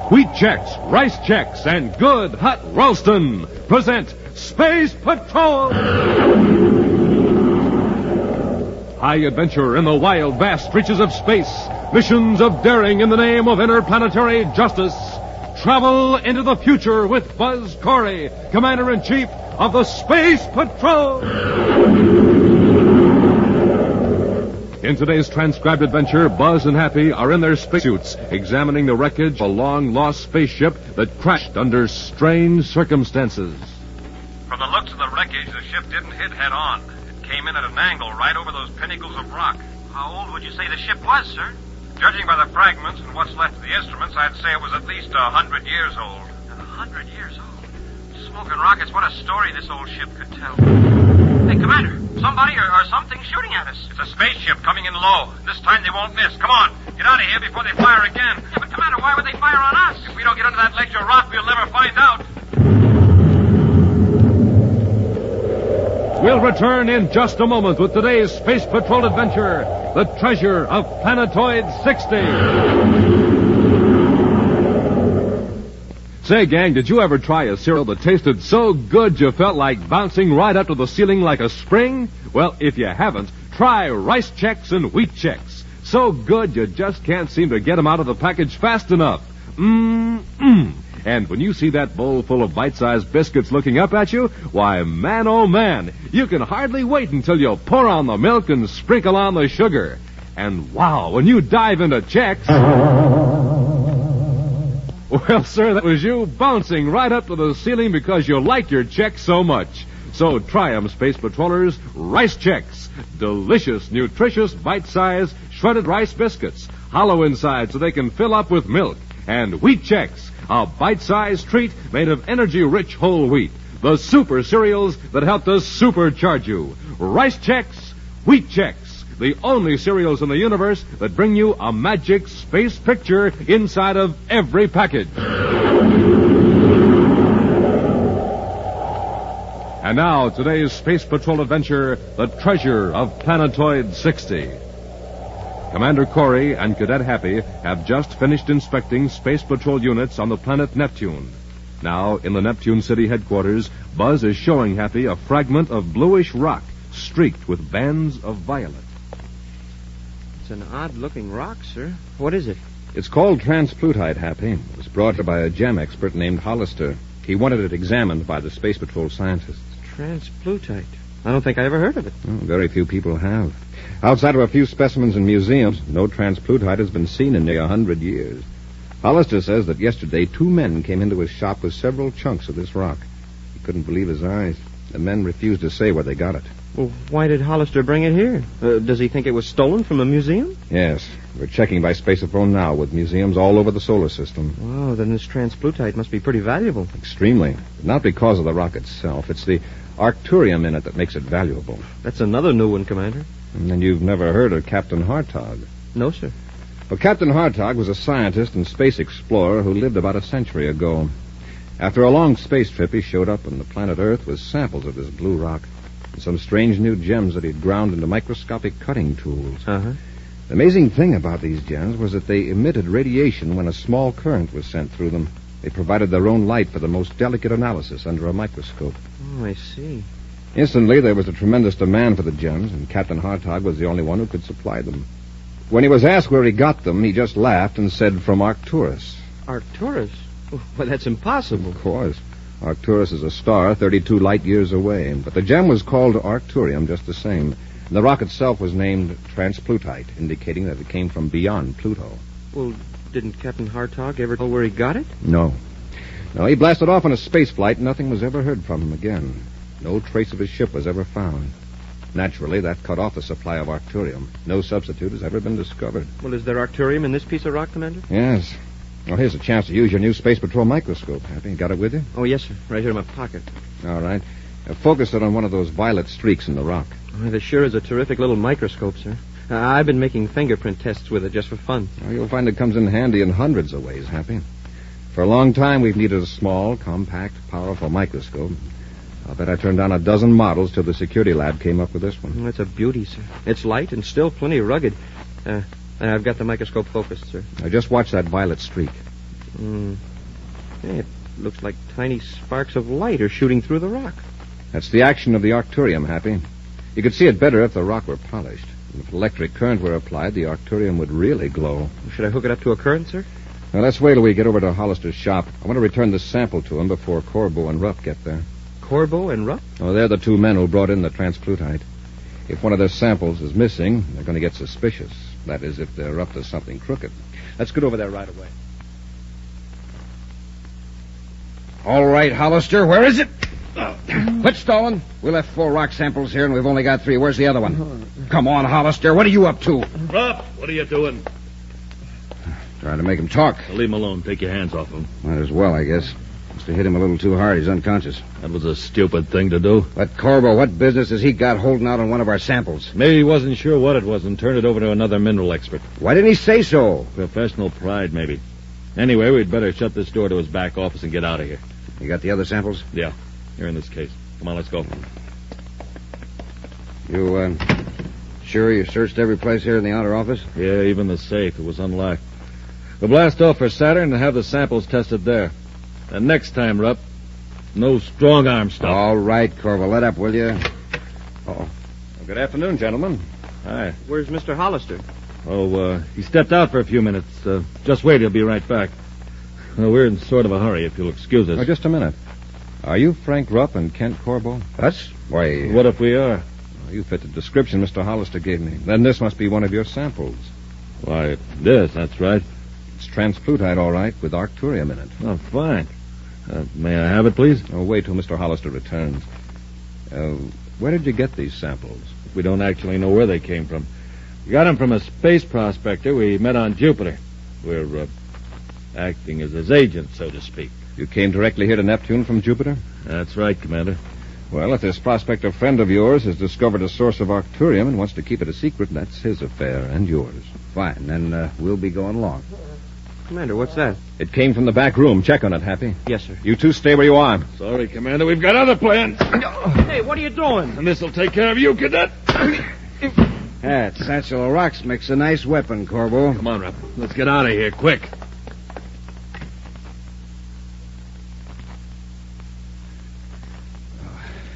Wheat Chex, Rice Chex, and Good Hot Ralston present Space Patrol! High adventure in the wild, vast reaches of space. Missions of daring in the name of interplanetary justice. Travel into the future with Buzz Corey, Commander-in-Chief of the Space Patrol. In today's transcribed adventure, Buzz and Happy are in their spacesuits, examining the wreckage of a long-lost spaceship that crashed under strange circumstances. From the looks of the wreckage, the ship didn't hit head-on. It came in at an angle right over those pinnacles of rock. How old would you say the ship was, sir? Judging by the fragments and what's left of the instruments, I'd say it was at least 100 years old. 100 years old? Smoking rockets, what a story this old ship could tell. Hey, Commander, somebody or something shooting at us. It's a spaceship coming in low. This time they won't miss. Come on, get out of here before they fire again. Yeah, but Commander, why would they fire on us? If we don't get under that ledge of rock, we'll never find out. We'll return in just a moment with today's Space Patrol adventure, The Treasure of Planetoid 60. Say, gang, did you ever try a cereal that tasted so good you felt like bouncing right up to the ceiling like a spring? Well, if you haven't, try Rice Chex and Wheat Chex. So good you just can't seem to get them out of the package fast enough. And when you see that bowl full of bite-sized biscuits looking up at you, why, man, oh, man, you can hardly wait until you pour on the milk and sprinkle on the sugar. And wow, when you dive into Chex... Well, sir, that was you bouncing right up to the ceiling because you like your Chex so much. So try 'em, Space Patrollers. Rice Chex. Delicious, nutritious, bite-sized, shredded rice biscuits. Hollow inside so they can fill up with milk. And Wheat Chex, a bite-sized treat made of energy-rich whole wheat. The super cereals that help to supercharge you. Rice Chex, Wheat Chex. The only cereals in the universe that bring you a magic space picture inside of every package. And now, today's Space Patrol adventure, The Treasure of Planetoid 60. Commander Corey and Cadet Happy have just finished inspecting Space Patrol units on the planet Neptune. Now, in the Neptune City headquarters, Buzz is showing Happy a fragment of bluish rock streaked with bands of violet. It's an odd-looking rock, sir. What is it? It's called transplutite, Happy. It was brought here by a gem expert named Hollister. He wanted it examined by the Space Patrol scientists. Transplutite? I don't think I ever heard of it. Very few people have. Outside of a few specimens in museums, no transplutite has been seen in nearly 100 years. Hollister says that yesterday 2 men came into his shop with several chunks of this rock. He couldn't believe his eyes. The men refused to say where they got it. Well, why did Hollister bring it here? Does he think it was stolen from a museum? Yes. We're checking by Spaceophone now with museums all over the solar system. Wow, then this transplutite must be pretty valuable. Extremely. But not because of the rock itself. It's the arcturium in it that makes it valuable. That's another new one, Commander. And then you've never heard of Captain Hartog. No, sir. Well, Captain Hartog was a scientist and space explorer who lived about a century ago. After a long space trip, he showed up on the planet Earth with samples of this blue rock and some strange new gems that he'd ground into microscopic cutting tools. Uh-huh. The amazing thing about these gems was that they emitted radiation when a small current was sent through them. They provided their own light for the most delicate analysis under a microscope. Oh, I see. Instantly, there was a tremendous demand for the gems, and Captain Hartog was the only one who could supply them. When he was asked where he got them, he just laughed and said from Arcturus. Arcturus? Well, that's impossible. Of course. Arcturus is a star 32 light years away, but the gem was called Arcturium just the same. And the rock itself was named transplutite, indicating that it came from beyond Pluto. Well, didn't Captain Hartog ever know where he got it? No. No, he blasted off on a space flight and nothing was ever heard from him again. No trace of his ship was ever found. Naturally, that cut off the supply of Arcturium. No substitute has ever been discovered. Well, is there Arcturium in this piece of rock, Commander? Yes. Well, here's a chance to use your new Space Patrol microscope. Happy? Got it with you? Oh, yes, sir. Right here in my pocket. All right. Focus it on one of those violet streaks in the rock. Oh, this sure is a terrific little microscope, sir. I've been making fingerprint tests with it just for fun. Well, you'll find it comes in handy in hundreds of ways, Happy. For a long time, we've needed a small, compact, powerful microscope. I'll bet I turned down a dozen models till the security lab came up with this one. That's a beauty, sir. It's light and still plenty rugged. I've got the microscope focused, sir. Now, just watch that violet streak. It looks like tiny sparks of light are shooting through the rock. That's the action of the arcturium, Happy. You could see it better if the rock were polished. If electric current were applied, the arcturium would really glow. Should I hook it up to a current, sir? Now, let's wait till we get over to Hollister's shop. I want to return the sample to him before Corbo and Rupp get there. Corbo and Rupp? Oh, they're the two men who brought in the transplutite. If one of their samples is missing, they're going to get suspicious. That is, if they're up to something crooked. Let's get over there right away. All right, Hollister, where is it? Quit stalling. We left 4 rock samples here, and we've only got 3. Where's the other one? Come on, Hollister. What are you up to? Rupp, what are you doing? Trying to make him talk. Leave him alone. Take your hands off him. Might as well, I guess. Must have hit him a little too hard. He's unconscious. That was a stupid thing to do. But, Corbo, what business has he got holding out on one of our samples? Maybe he wasn't sure what it was and turned it over to another mineral expert. Why didn't he say so? Professional pride, maybe. Anyway, we'd better shut this door to his back office and get out of here. You got the other samples? Yeah, here in this case. Come on, let's go. You, sure you searched every place here in the outer office? Yeah, even the safe. It was unlocked. We'll blast off for Saturn and have the samples tested there. And next time, Rupp, no strong-arm stuff. All right, Corvo, let up, will you? Well, good afternoon, gentlemen. Hi. Where's Mr. Hollister? Oh, he stepped out for a few minutes. Just wait, he'll be right back. We're in sort of a hurry, if you'll excuse us. Oh, just a minute. Are you Frank Rupp and Kent Corbo? Us? Why... What if we are? You fit the description Mr. Hollister gave me. Then this must be one of your samples. Why, this, that's right. It's transplutite, all right, with arcturium in it. Oh, fine. May I have it, please? Oh, wait till Mr. Hollister returns. Where did you get these samples? We don't actually know where they came from. We got them from a space prospector we met on Jupiter. We're acting as his agent, so to speak. You came directly here to Neptune from Jupiter? That's right, Commander. Well, if this prospector friend of yours has discovered a source of arcturium and wants to keep it a secret, that's his affair and yours. Fine, then we'll be going along. Commander, what's that? It came from the back room. Check on it, Happy. Yes, sir. You two stay where you are. Sorry, Commander. We've got other plans. Hey, what are you doing? And this'll take care of you, Cadet. That satchel of rocks makes a nice weapon, Corbo. Come on, Rupp. Let's get out of here, quick.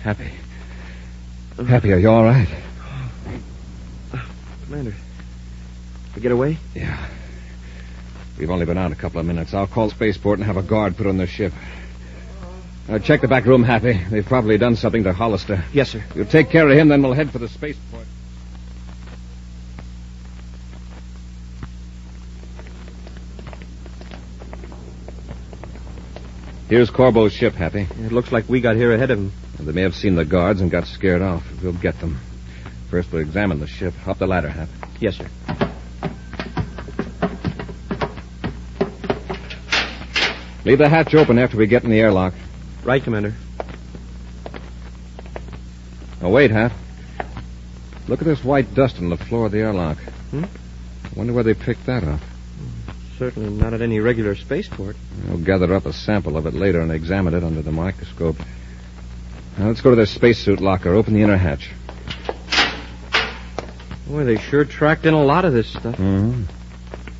Happy. Happy, are you all right? Commander, we get away? Yeah. We've only been out a couple of minutes. I'll call spaceport and have a guard put on their ship. Check the back room, Happy. They've probably done something to Hollister. Yes, sir. You take care of him, then we'll head for the spaceport. Here's Corbo's ship, Happy. It looks like we got here ahead of him. They may have seen the guards and got scared off. We'll get them. First, we'll examine the ship. Up the ladder, Happy. Yes, sir. Leave the hatch open after we get in the airlock. Right, Commander. Oh, wait, Hap. Look at this white dust on the floor of the airlock. I wonder where they picked that up. Certainly not at any regular spaceport. We'll gather up a sample of it later and examine it under the microscope. Now, let's go to their spacesuit locker. Open the inner hatch. Boy, they sure tracked in a lot of this stuff. Mm-hmm.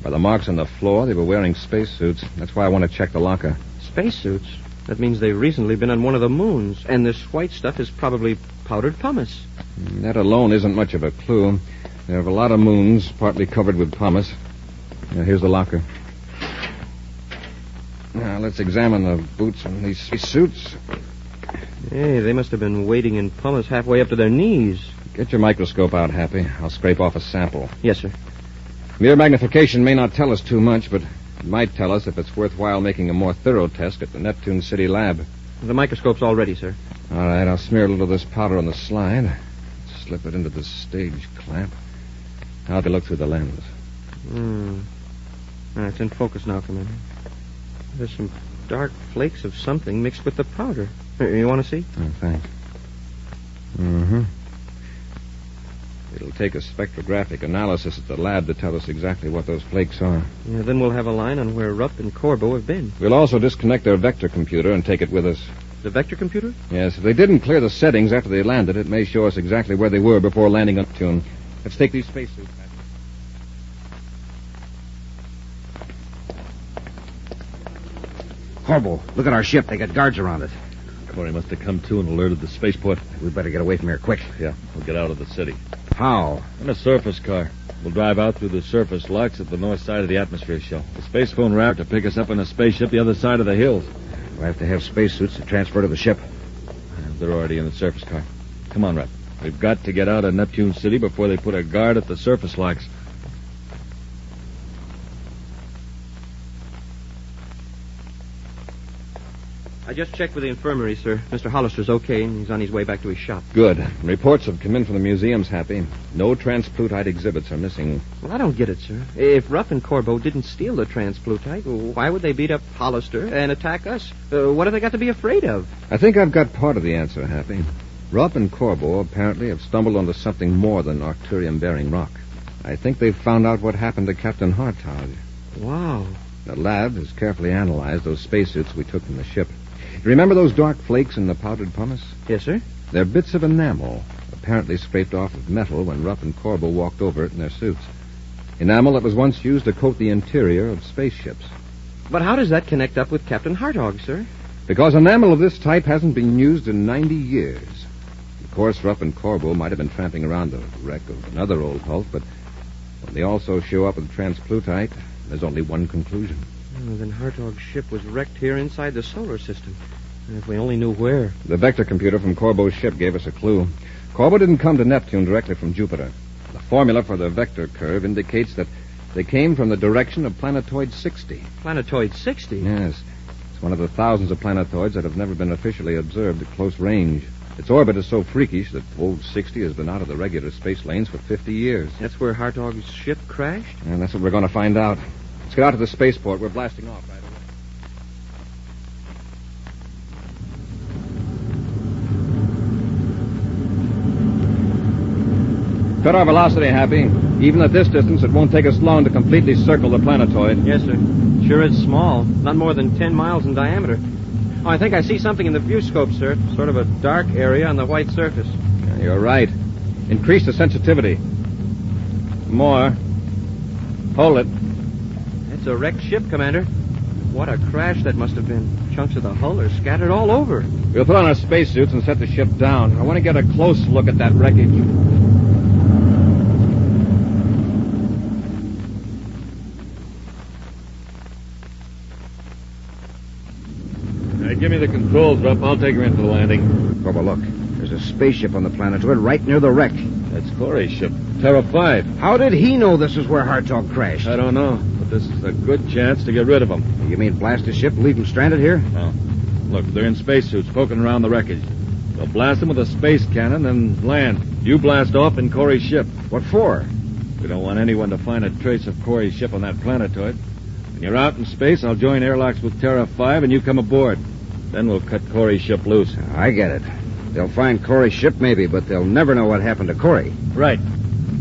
By the marks on the floor, they were wearing spacesuits. That's why I want to check the locker. Spacesuits? That means they've recently been on one of the moons. And this white stuff is probably powdered pumice. That alone isn't much of a clue. There are a lot of moons, partly covered with pumice. Now, here's the locker. Now, let's examine the boots on these suits. Hey, they must have been wading in pumice halfway up to their knees. Get your microscope out, Happy. I'll scrape off a sample. Yes, sir. Mere magnification may not tell us too much, but it might tell us if it's worthwhile making a more thorough test at the Neptune City lab. The microscope's all ready, sir. All right, I'll smear a little of this powder on the slide. Slip it into the stage clamp. Now to look through the lens. It's in focus now, Commander. There's some dark flakes of something mixed with the powder. You want to see? Oh, thanks. Mm-hmm. It'll take a spectrographic analysis at the lab to tell us exactly what those flakes are. Yeah, then we'll have a line on where Rupp and Corbo have been. We'll also disconnect their vector computer and take it with us. The vector computer? Yes, if they didn't clear the settings after they landed, it may show us exactly where they were before landing on Neptune. Let's take these spacesuits back. Corbo, look at our ship. They got guards around it. Corey must have come to and alerted the spaceport. We better get away from here quick. Yeah, we'll get out of the city. How? In a surface car. We'll drive out through the surface locks at the north side of the atmosphere shell. The space phone route to pick us up in a spaceship the other side of the hills. We'll have to have spacesuits to transfer to the ship. They're already in the surface car. Come on, Rep. We've got to get out of Neptune City before they put a guard at the surface locks. I just checked with the infirmary, sir. Mr. Hollister's okay, and he's on his way back to his shop. Good. Reports have come in from the museums, Happy. No transplutite exhibits are missing. Well, I don't get it, sir. If Ruff and Corbo didn't steal the transplutite, why would they beat up Hollister and attack us? What have they got to be afraid of? I think I've got part of the answer, Happy. Rupp and Corbo apparently have stumbled onto something more than Arcturium-bearing rock. I think they've found out what happened to Captain Hartog. Wow. The lab has carefully analyzed those spacesuits we took from the ship. Remember those dark flakes in the powdered pumice? Yes, sir. They're bits of enamel, apparently scraped off of metal when Rupp and Corbo walked over it in their suits. Enamel that was once used to coat the interior of spaceships. But how does that connect up with Captain Hartog, sir? Because enamel of this type hasn't been used in 90 years. Of course, Rupp and Corbo might have been tramping around the wreck of another old hulk, but when they also show up with transplutite, there's only one conclusion. Well, then Hartog's ship was wrecked here inside the solar system. And if we only knew where. The vector computer from Corbo's ship gave us a clue. Corbo didn't come to Neptune directly from Jupiter. The formula for the vector curve indicates that they came from the direction of Planetoid 60. Planetoid 60? Yes. It's one of the thousands of planetoids that have never been officially observed at close range. Its orbit is so freakish that old 60 has been out of the regular space lanes for 50 years. That's where Hartog's ship crashed? And that's what we're going to find out. Let's get out to the spaceport. We're blasting off right away. Cut our velocity, Happy. Even at this distance, it won't take us long to completely circle the planetoid. Yes, sir. Sure is small. Not more than 10 miles in diameter. Oh, I think I see something in the view scope, sir. Sort of a dark area on the white surface. Yeah, you're right. Increase the sensitivity. More. Hold it. That's a wrecked ship, Commander. What a crash that must have been. Chunks of the hull are scattered all over. We'll put on our spacesuits and set the ship down. I want to get a close look at that wreckage. Give me the controls, Rupp. I'll take her into the landing. Corbo, look. There's a spaceship on the planetoid right near the wreck. That's Corey's ship, Terra 5. How did he know this is where Hartog crashed? I don't know, but this is a good chance to get rid of him. You mean blast his ship, leave him stranded here? No. Look, they're in spacesuits poking around the wreckage. We'll blast them with a space cannon and land. You blast off in Corey's ship. What for? We don't want anyone to find a trace of Corey's ship on that planetoid. When you're out in space, I'll join airlocks with Terra 5 and you come aboard. Then we'll cut Corey's ship loose. I get it. They'll find Corey's ship, maybe, but they'll never know what happened to Corey. Right.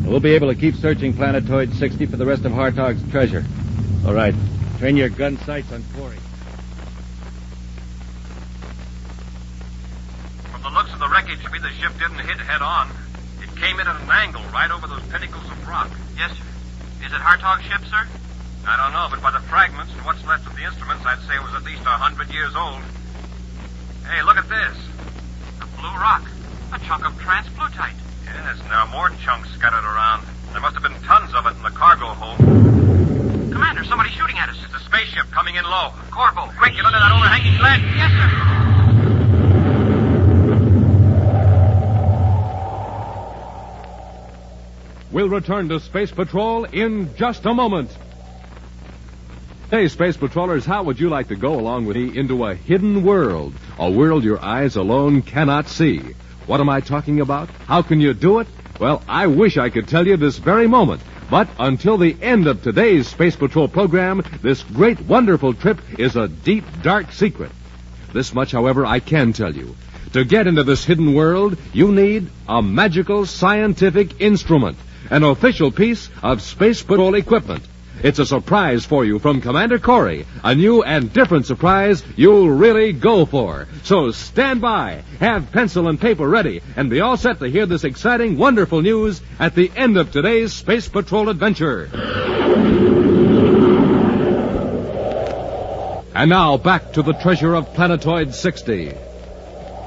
We'll be able to keep searching Planetoid 60 for the rest of Hartog's treasure. All right. Train your gun sights on Corey. From the looks of the wreckage, the ship didn't hit head-on. It came in at an angle right over those pinnacles of rock. Yes, sir. Is it Hartog's ship, sir? I don't know, but by the fragments and what's left of the instruments, I'd say it was at least 100 years old. Hey, look at this. A blue rock. A chunk of transplutite. Yes, and there are more chunks scattered around. There must have been tons of it in the cargo hold. Commander, somebody's shooting at us. It's a spaceship coming in low. Corbo. Quick, get under that overhanging ledge. Yes, sir. We'll return to Space Patrol in just a moment. Hey, Space Patrollers, how would you like to go along with me into a hidden world? A world your eyes alone cannot see. What am I talking about? How can you do it? Well, I wish I could tell you this very moment. But until the end of today's Space Patrol program, this great, wonderful trip is a deep, dark secret. This much, however, I can tell you. To get into this hidden world, you need a magical scientific instrument, an official piece of Space Patrol equipment. It's a surprise for you from Commander Corey, a new and different surprise you'll really go for. So stand by, have pencil and paper ready, and be all set to hear this exciting, wonderful news at the end of today's Space Patrol adventure. And now, back to the treasure of Planetoid 60.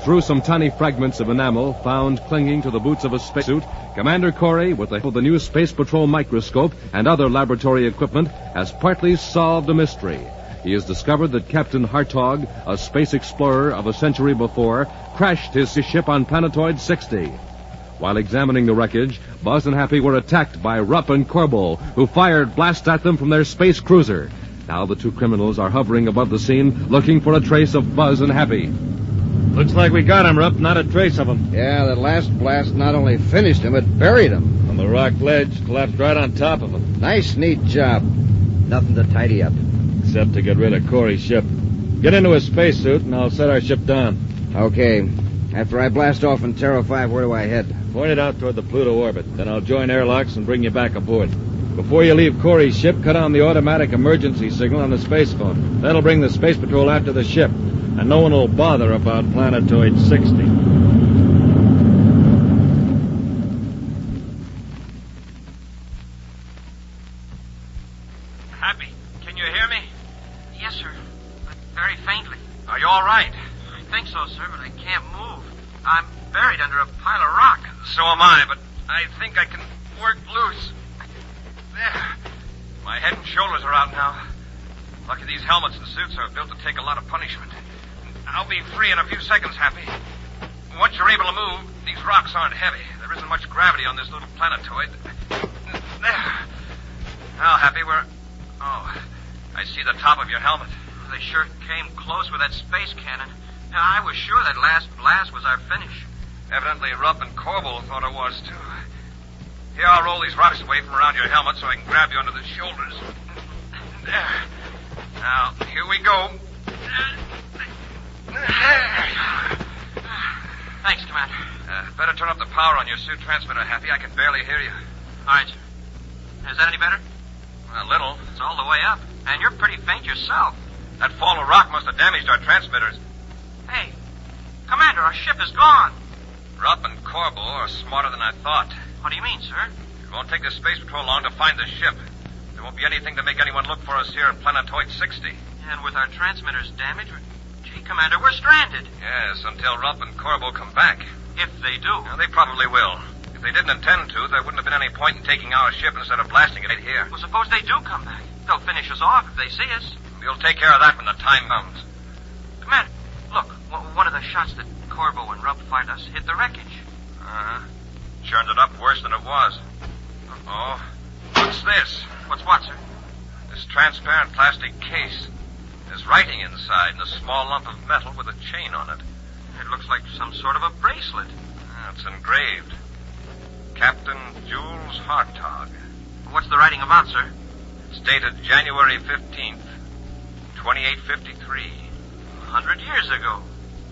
Through some tiny fragments of enamel found clinging to the boots of a spacesuit, Commander Corey, with the help of the new Space Patrol microscope and other laboratory equipment, has partly solved a mystery. He has discovered that Captain Hartog, a space explorer of a century before, crashed his ship on Planetoid 60. While examining the wreckage, Buzz and Happy were attacked by Rupp and Corbel, who fired blasts at them from their space cruiser. Now the two criminals are hovering above the scene, looking for a trace of Buzz and Happy. Looks like we got him, Rupp. Not a trace of him. Yeah, that last blast not only finished him, it buried him. On the rock ledge, collapsed right on top of him. Nice, neat job. Nothing to tidy up. Except to get rid of Corey's ship. Get into a spacesuit, and I'll set our ship down. Okay. After I blast off in Terra 5, where do I head? Point it out toward the Pluto orbit. Then I'll join airlocks and bring you back aboard. Before you leave Corey's ship, cut on the automatic emergency signal on the space phone. That'll bring the Space Patrol after the ship. And no one will bother about Planetoid 60. Happy, can you hear me? Yes, sir. But very faintly. Are you all right? I think so, sir, but I can't move. I'm buried under a pile of rock. So am I, but I think I can work loose. There. My head and shoulders are out now. Lucky these helmets and suits are built to take a lot of punishment. I'll be free in a few seconds, Happy. Once you're able to move, these rocks aren't heavy. There isn't much gravity on this little planetoid. There. Now, Happy, Oh, I see the top of your helmet. They sure came close with that space cannon. Now, I was sure that last blast was our finish. Evidently, Rupp and Corbel thought it was, too. Here, I'll roll these rocks away from around your helmet so I can grab you under the shoulders. There. Now, here we go. Thanks, Commander. Better turn up the power on your suit transmitter, Happy. I can barely hear you. All right, sir. Is that any better? A little. It's all the way up. And you're pretty faint yourself. That fall of rock must have damaged our transmitters. Hey, Commander, our ship is gone. Rupp and Corbel are smarter than I thought. What do you mean, sir? It won't take the Space Patrol long to find the ship. There won't be anything to make anyone look for us here in Planetoid 60. And with our transmitters damaged, gee, Commander, we're stranded. Yes, until Rupp and Corbel come back. If they do. Well, they probably will. If they didn't intend to, there wouldn't have been any point in taking our ship instead of blasting it right here. Well, suppose they do come back. They'll finish us off if they see us. We'll take care of that when the time comes. Commander, look, one of the shots that Corbo and Rupp fired us hit the wreckage. Uh-huh. Churned it up worse than it was. Uh-oh. What's this? What's what, sir? This transparent plastic case. There's writing inside and a small lump of metal with a chain on it. It looks like some sort of a bracelet. It's engraved. Captain Jules Hartog. What's the writing about, sir? It's dated January 15th, 2853. 100 years ago.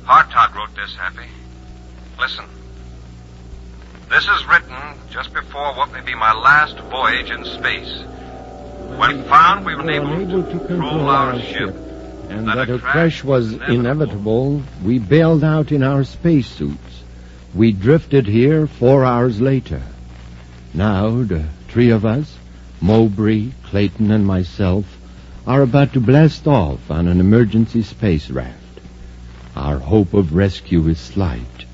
Hartog wrote this, Happy. Listen. This is written just before what may be my last voyage in space. When found we were unable to control our ship, and that a crash was inevitable, we bailed out in our spacesuits. We drifted here 4 hours later. Now, the three of us, Mowbray, Clayton, and myself, are about to blast off on an emergency space raft. Our hope of rescue is slight,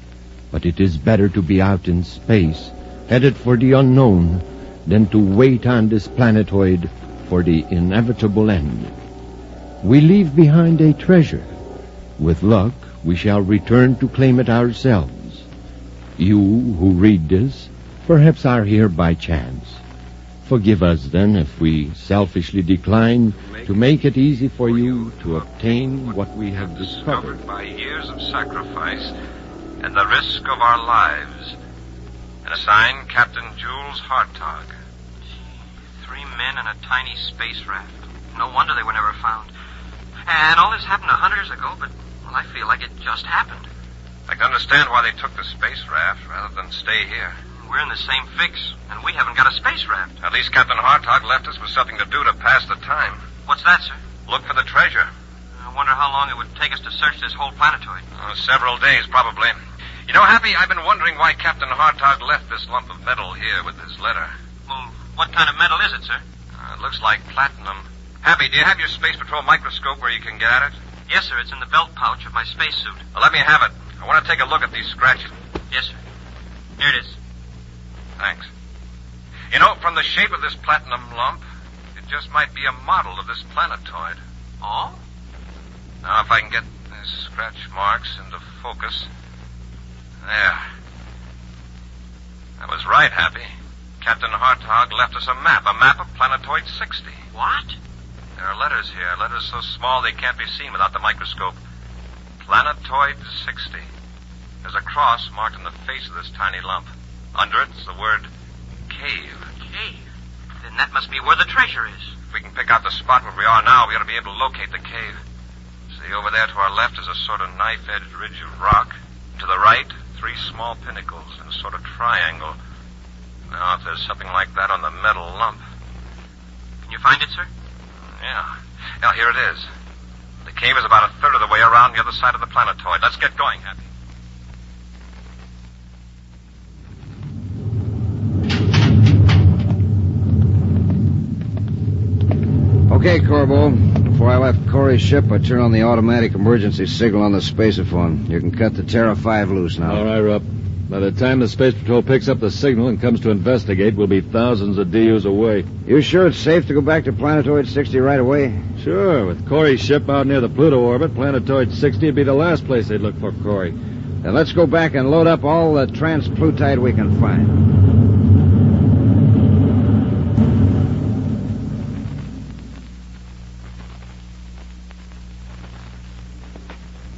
but it is better to be out in space, headed for the unknown, than to wait on this planetoid for the inevitable end. We leave behind a treasure. With luck, we shall return to claim it ourselves. You who read this perhaps are here by chance. Forgive us, then, if we selfishly decline to make it easy for you to obtain what we have discovered by years of sacrifice and the risk of our lives. And assign Captain Jules Hartog. 3 men in a tiny space raft. No wonder they were never found. And all this happened 100 years ago, but, well, I feel like it just happened. I can understand why they took the space raft rather than stay here. We're in the same fix, and we haven't got a space raft. At least Captain Hartog left us with something to do to pass the time. What's that, sir? Look for the treasure. I wonder how long it would take us to search this whole planetoid. Several days, probably. You know, Happy, I've been wondering why Captain Hartog left this lump of metal here with his letter. Well, what kind of metal is it, sir? It looks like platinum. Happy, do you have your Space Patrol microscope where you can get at it? Yes, sir. It's in the belt pouch of my spacesuit. Well, let me have it. I want to take a look at these scratches. Yes, sir. Here it is. Thanks. You know, from the shape of this platinum lump, it just might be a model of this planetoid. Oh? Now, if I can get these scratch marks into focus. There. I was right, Happy. Captain Hartog left us a map of Planetoid 60. What? There are letters here, letters so small they can't be seen without the microscope. Planetoid 60. There's a cross marked on the face of this tiny lump. Under it's the word cave. Cave? Then that must be where the treasure is. If we can pick out the spot where we are now, we ought to be able to locate the cave. See, over there to our left is a sort of knife-edged ridge of rock. To the right, 3 small pinnacles in a sort of triangle. Now, if there's something like that on the metal lump. Can you find it, sir? Yeah. Now, here it is. The cave is about a third of the way around the other side of the planetoid. Let's get going, Happy. Okay, Corbo. Before I left Corey's ship, I turned on the automatic emergency signal on the spaceophone. You can cut the Terra 5 loose now. All right, Rupp. By the time the Space Patrol picks up the signal and comes to investigate, we'll be thousands of DUs away. You sure it's safe to go back to Planetoid 60 right away? Sure. With Corey's ship out near the Pluto orbit, Planetoid 60 would be the last place they'd look for Corey. Then let's go back and load up all the transplutite we can find.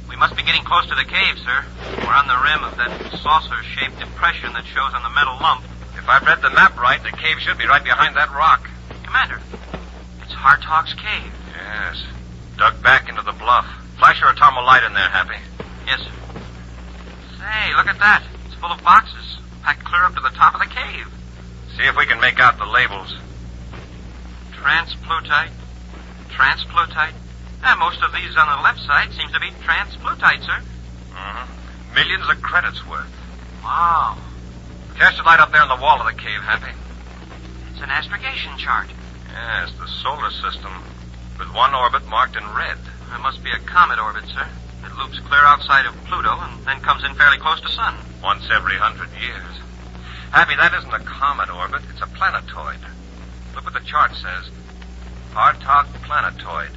We must be getting close to the cave, sir. We're on the rim of that saucer-shaped depression that shows on the metal lump. If I've read the map right, the cave should be right behind that rock. Commander, it's Hartog's cave. Yes. Dug back into the bluff. Flash your atomo light in there, Happy. Yes, sir. Say, look at that. It's full of boxes, packed clear up to the top of the cave. See if we can make out the labels. Transplutite. Transplutite. Most of these on the left side seems to be transplutite, sir. Mm-hmm. Millions of credits worth. Wow. Cast your light up there on the wall of the cave, Happy. It's an astrogation chart. Yes, the solar system, with one orbit marked in red. It must be a comet orbit, sir. It loops clear outside of Pluto and then comes in fairly close to Sun. Once every 100 years. Happy, that isn't a comet orbit. It's a planetoid. Look what the chart says. Hartog Planetoid.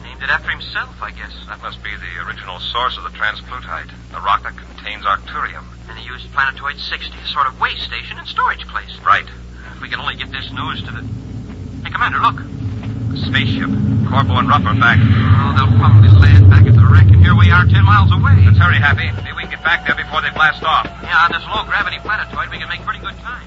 Named it after himself, I guess. That must be the original source of the transplutite, the rock that contains arcturium. And he used Planetoid 60, a sort of waste station and storage place. Right. If we can only get this news to the... Hey, Commander, look. The spaceship. Corbo and Rupp are back. Oh, they'll probably land back at the wreck, and here we are 10 miles away. Let's hurry, Happy. Maybe we can get back there before they blast off. Yeah, on this low-gravity planetoid, we can make pretty good time.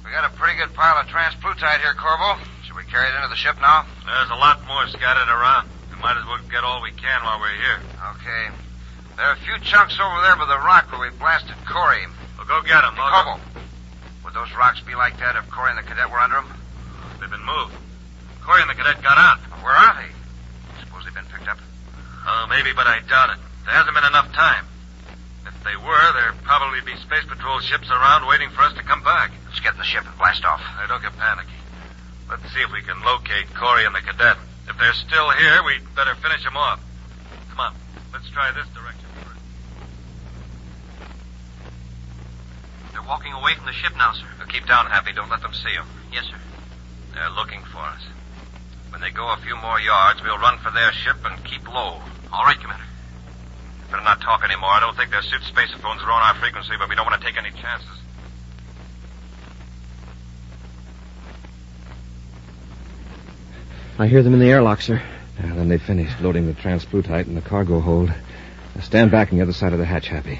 We got a pretty good pile of transplutite here, Corbo. Should we carry it into the ship now? There's a lot more scattered around. We might as well get all we can while we're here. Okay. There are a few chunks over there by the rock where we blasted Corey. We'll go get them. Corbo, would those rocks be like that if Corey and the cadet were under them? They've been moved. Corey and the cadet got out. Where are they? Suppose they've been picked up? Oh, maybe, but I doubt it. There hasn't been enough time. If they were, there'd probably be Space Patrol ships around waiting for us to come back. Let's get in the ship and blast off. Hey, don't get panicky. Let's see if we can locate Corey and the cadet. If they're still here, we'd better finish them off. Come on, let's try this direction first. They're walking away from the ship now, sir. Now keep down, Happy. Don't let them see you. Yes, sir. They're looking for us. When they go a few more yards, we'll run for their ship and keep low. All right, Commander. Better not talk anymore. I don't think their suit spacephones are on our frequency, but we don't want to take any chances. I hear them in the airlock, sir. Now, then they finished loading the transplutite in the cargo hold. Now stand back on the other side of the hatch, Happy.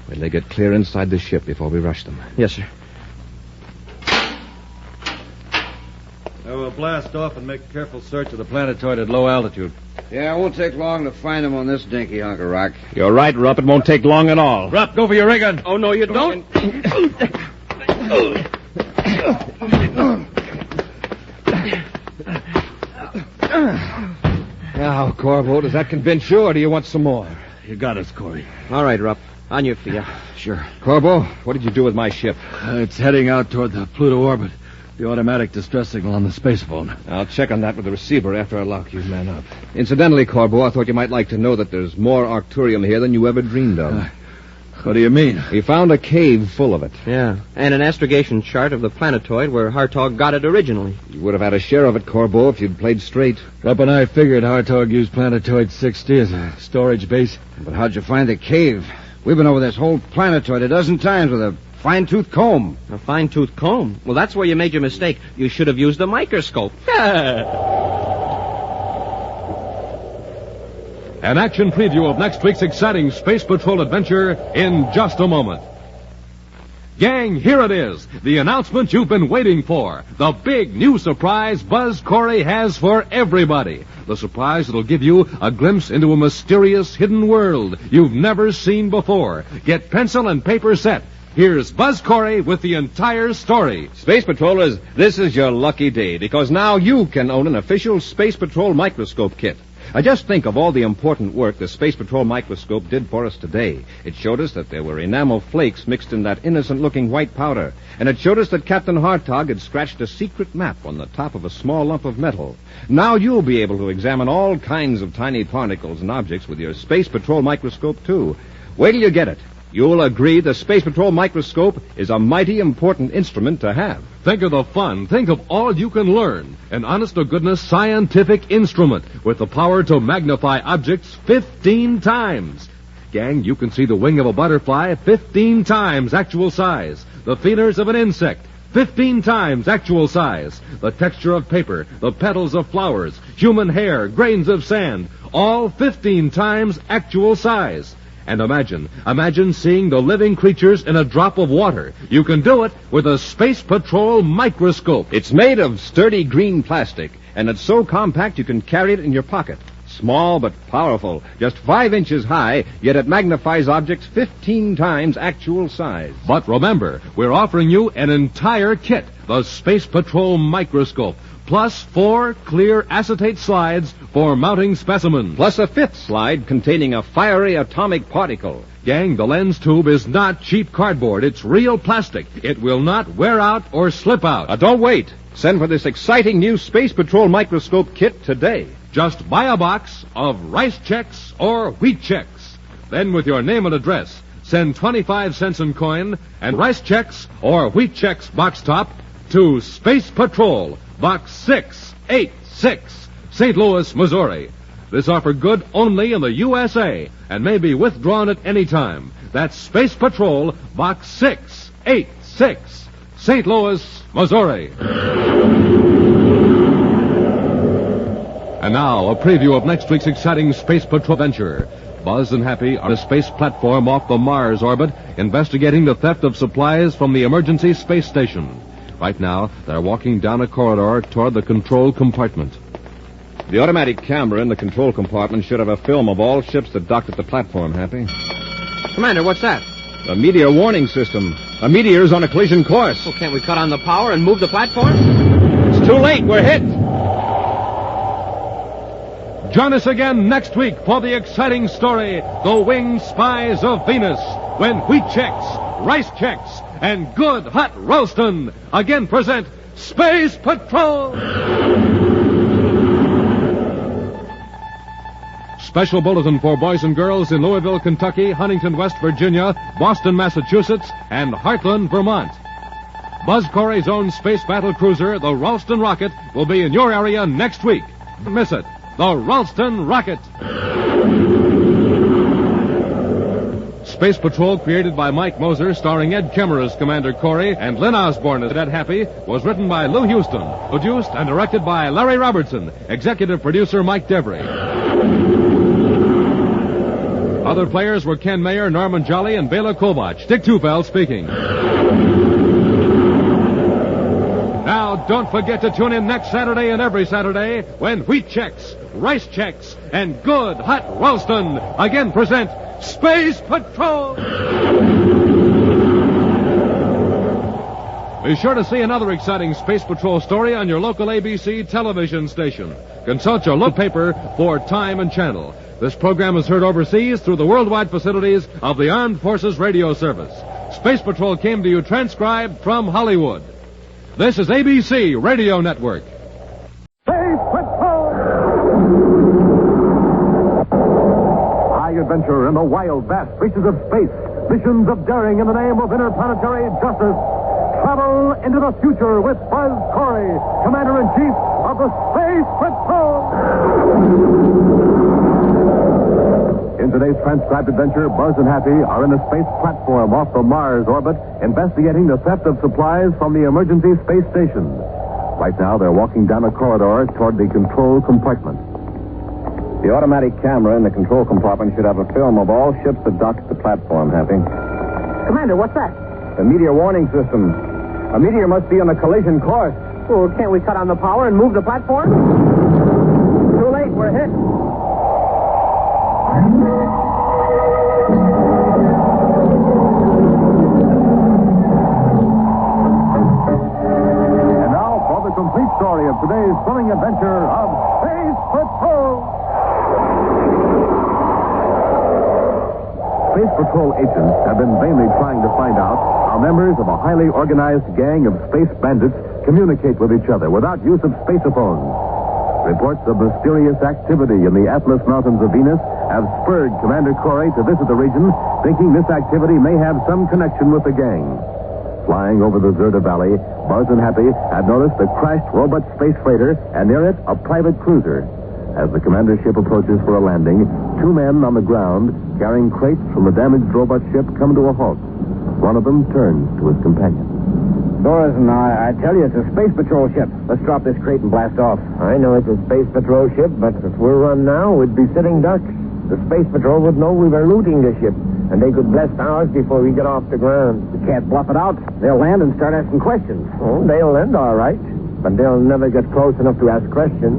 Wait, they get clear inside the ship before we rush them. Yes, sir. We'll blast off and make a careful search of the planetoid at low altitude. Yeah, it won't take long to find them on this dinky hunk of rock. You're right, Rupp. It won't take long at all. Rupp, go for your ray gun. Oh, no, you don't. Now, Corbo, does that convince you, or do you want some more? You got us, Corey. All right, Rupp. On your feet. Sure. Corbo, what did you do with my ship? It's heading out toward the Pluto orbit. The automatic distress signal on the space phone. I'll check on that with the receiver after I lock you men up. Incidentally, Corbo, I thought you might like to know that there's more Arcturium here than you ever dreamed of. What do you mean? We found a cave full of it. Yeah, and an astrogation chart of the planetoid where Hartog got it originally. You would have had a share of it, Corbo, if you'd played straight. Rupp and I figured Hartog used Planetoid 60 as a storage base. But how'd you find the cave? We've been over this whole planetoid a dozen times with a fine-tooth comb. A fine-tooth comb? Well, that's where you made your mistake. You should have used a microscope. An action preview of next week's exciting Space Patrol adventure in just a moment. Gang, here it is. The announcement you've been waiting for. The big new surprise Buzz Corey has for everybody. The surprise that'll give you a glimpse into a mysterious hidden world you've never seen before. Get pencil and paper set. Here's Buzz Corey with the entire story. Space Patrollers, this is your lucky day, because now you can own an official Space Patrol microscope kit. Just think of all the important work the Space Patrol microscope did for us today. It showed us that there were enamel flakes mixed in that innocent-looking white powder. And it showed us that Captain Hartog had scratched a secret map on the top of a small lump of metal. Now you'll be able to examine all kinds of tiny particles and objects with your Space Patrol microscope, too. Wait till you get it. You'll agree the Space Patrol microscope is a mighty important instrument to have. Think of the fun. Think of all you can learn. An honest-to-goodness scientific instrument with the power to magnify objects 15 times. Gang, you can see the wing of a butterfly 15 times actual size. The feelers of an insect 15 times actual size. The texture of paper, the petals of flowers, human hair, grains of sand, all 15 times actual size. And imagine seeing the living creatures in a drop of water. You can do it with a Space Patrol microscope. It's made of sturdy green plastic, and it's so compact you can carry it in your pocket. Small but powerful, just 5 inches high, yet it magnifies objects 15 times actual size. But remember, we're offering you an entire kit, the Space Patrol microscope, plus 4 clear acetate slides for mounting specimens. Plus a 5th slide containing a fiery atomic particle. Gang, the lens tube is not cheap cardboard. It's real plastic. It will not wear out or slip out. Don't wait. Send for this exciting new Space Patrol microscope kit today. Just buy a box of rice checks or wheat checks. Then with your name and address, send 25 cents in coin and rice checks or wheat checks box top to Space Patrol, Box 686, St. Louis, Missouri. This offer good only in the USA and may be withdrawn at any time. That's Space Patrol, Box 686, St. Louis, Missouri. And now, a preview of next week's exciting Space Patrol adventure. Buzz and Happy are on a space platform off the Mars orbit, investigating the theft of supplies from the emergency space station. Right now, they're walking down a corridor toward the control compartment. The automatic camera in the control compartment should have a film of all ships that docked at the platform, Happy. Commander, what's that? The meteor warning system. A meteor's on a collision course. Well, can't we cut on the power and move the platform? It's too late. We're hit. Join us again next week for the exciting story, The Winged Spies of Venus, when wheat checks, rice checks, and good hot Ralston again present Space Patrol! Special bulletin for boys and girls in Louisville, Kentucky, Huntington, West Virginia, Boston, Massachusetts, and Heartland, Vermont. Buzz Corey's own space battle cruiser, the Ralston Rocket, will be in your area next week. Don't miss it. The Ralston Rocket. Space Patrol, created by Mike Moser, starring Ed Kemmer as Commander Corey and Lynn Osborne as Ed Happy, was written by Lou Houston, produced and directed by Larry Robertson, executive producer Mike Devery. Other players were Ken Mayer, Norman Jolly, and Bela Kovach. Dick Tufeld speaking. Now, don't forget to tune in next Saturday and every Saturday when wheat checks, rice checks, and good hot Ralston again present Space Patrol! Be sure to see another exciting Space Patrol story on your local ABC television station. Consult your local paper for time and channel. This program is heard overseas through the worldwide facilities of the Armed Forces Radio Service. Space Patrol came to you transcribed from Hollywood. This is ABC Radio Network. Space Patrol! High adventure in the wild, vast reaches of space. Missions of daring in the name of interplanetary justice. Travel into the future with Buzz Corey, Commander-in-Chief of the Space Patrol. In today's transcribed adventure, Buzz and Happy are in a space platform off the Mars orbit, investigating the theft of supplies from the emergency space station. Right now, they're walking down a corridor toward the control compartment. The automatic camera in the control compartment should have a film of all ships that dock at the platform, Happy. Commander, what's that? The meteor warning system. A meteor must be on a collision course. Well, can't we cut on the power and move the platform? Too late, we're hit. And now for the complete story of today's thrilling adventure of Space Patrol. Space Patrol agents have been vainly trying to find out how members of a highly organized gang of space bandits communicate with each other without use of spacephones. Reports of mysterious activity in the Atlas Mountains of Venus have spurred Commander Corey to visit the region, thinking this activity may have some connection with the gang. Flying over the Zerda Valley, Buzz and Happy had noticed a crashed robot space freighter and near it a private cruiser. As the commander's ship approaches for a landing, two men on the ground carrying crates from the damaged robot ship come to a halt. One of them turns to his companion. Doris, I tell you, it's a Space Patrol ship. Let's drop this crate and blast off. I know it's a Space Patrol ship, but if we're run now, we'd be sitting ducks. The Space Patrol would know we were looting the ship, and they could blast ours before we get off the ground. We can't bluff it out. They'll land and start asking questions. Oh, they'll land all right, but they'll never get close enough to ask questions.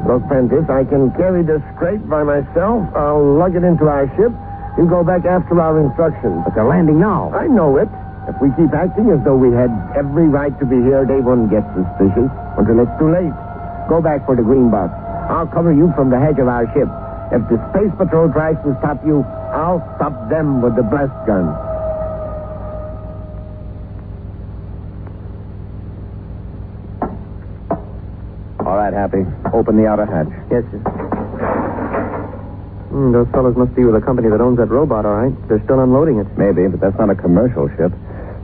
Look, Prentice, I can carry this crate by myself. I'll lug it into our ship. You go back after our instructions. But they're landing now. I know it. If we keep acting as though we had every right to be here, they won't get suspicious until it's too late. Go back for the green box. I'll cover you from the hedge of our ship. If the Space Patrol tries to stop you, I'll stop them with the blast gun. All right, Happy. Open the outer hatch. Yes, sir. Those fellows must be with the company that owns that robot, all right. They're still unloading it. Maybe, but that's not a commercial ship.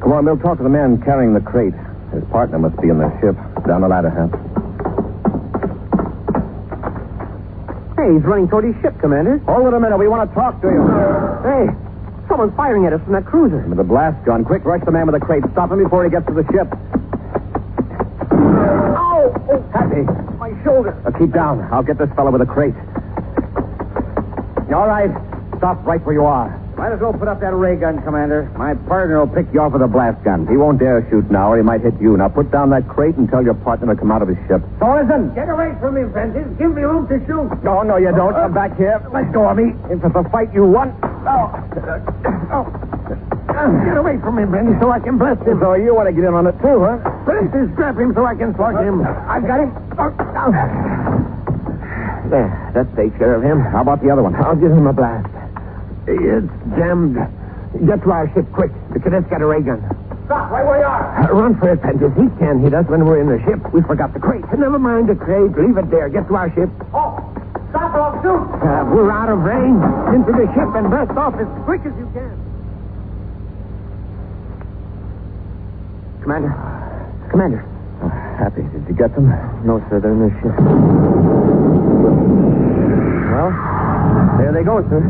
Come on, we'll talk to the man carrying the crate. His partner must be in the ship. Down the ladder, Hap. Hey, he's running toward his ship, Commander. Hold it a minute. We want to talk to you. Hey, someone's firing at us from that cruiser. With the blast gun. Quick, rush the man with the crate. Stop him before he gets to the ship. Ow! Oh, Happy. my shoulder. Keep down. I'll get this fellow with the crate. All right. Stop right where you are. Might as well put up that ray gun, Commander. My partner will pick you off with a blast gun. He won't dare shoot now, or he might hit you. Now put down that crate and tell your partner to come out of his ship. Sorensen! Get away from him, Prentice. Give me room to shoot. No, you don't. Come back here. Let go of me. If it's a fight you won. Get away from him, Prentice, so I can blast him. So you want to get in on it too, huh? Prentice, grab him so I can slug him. I've got him. There, that takes care of him. How about the other one? I'll give him a blast. It's jammed. Get to our ship, quick. The cadet's got a ray gun. Stop right where you are. Run for it, Prentice. He can't hit us when we're in the ship. We forgot the crate. Never mind the crate. Leave it there. Get to our ship. Oh, stop or I'll shoot. We're out of range. Into the ship and blast off as quick as you can. Commander. Happy. Did you get them? No, sir. They're in the ship. Well, there they go, sir.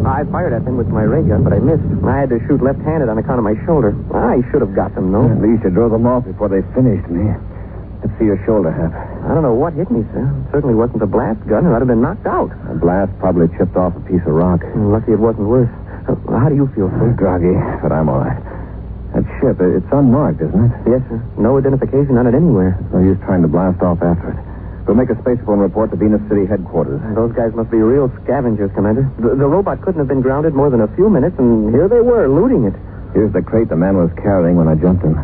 I fired at them with my ray gun, but I missed. I had to shoot left-handed on account of my shoulder. I should have got them, though. At least you drove them off before they finished me. Let's see your shoulder, Hap. I don't know what hit me, sir. It certainly wasn't the blast gun, or I'd have been knocked out. The blast probably chipped off a piece of rock. Lucky it wasn't worse. How do you feel, sir? Groggy, but I'm all right. That ship, it's unmarked, isn't it? Yes, sir. No identification on it anywhere. No use trying to blast off after it. We'll make a space phone report to Venus City headquarters. Those guys must be real scavengers, Commander. The robot couldn't have been grounded more than a few minutes, and here they were, looting it. Here's the crate the man was carrying when I jumped him.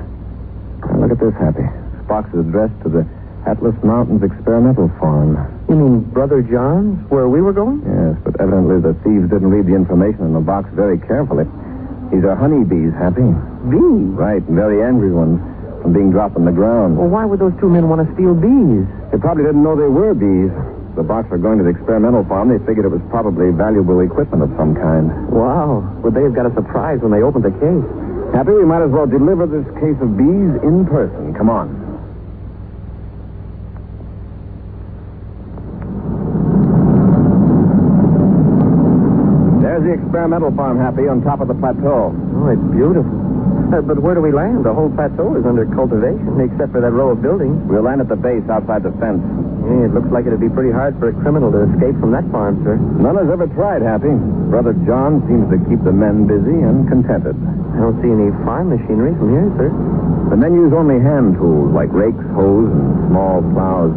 Look at this, Happy. This box is addressed to the Atlas Mountains Experimental Farm. You mean Brother John's, where we were going? Yes, but evidently the thieves didn't read the information in the box very carefully. These are honeybees, Happy. Bees? Right, very angry ones from being dropped on the ground. Well, why would those two men want to steal bees? They probably didn't know they were bees. The box were going to the experimental farm. They figured it was probably valuable equipment of some kind. Wow. Would they have got a surprise when they opened the case? Happy, we might as well deliver this case of bees in person. Come on. There's the experimental farm, Happy, on top of the plateau. Oh, it's beautiful. But where do we land? The whole plateau is under cultivation, except for that row of buildings. We'll land at the base outside the fence. Yeah, it looks like it'd be pretty hard for a criminal to escape from that farm, sir. None has ever tried, Happy. Brother John seems to keep the men busy and contented. I don't see any farm machinery from here, sir. The men use only hand tools like rakes, hoes, and small plows.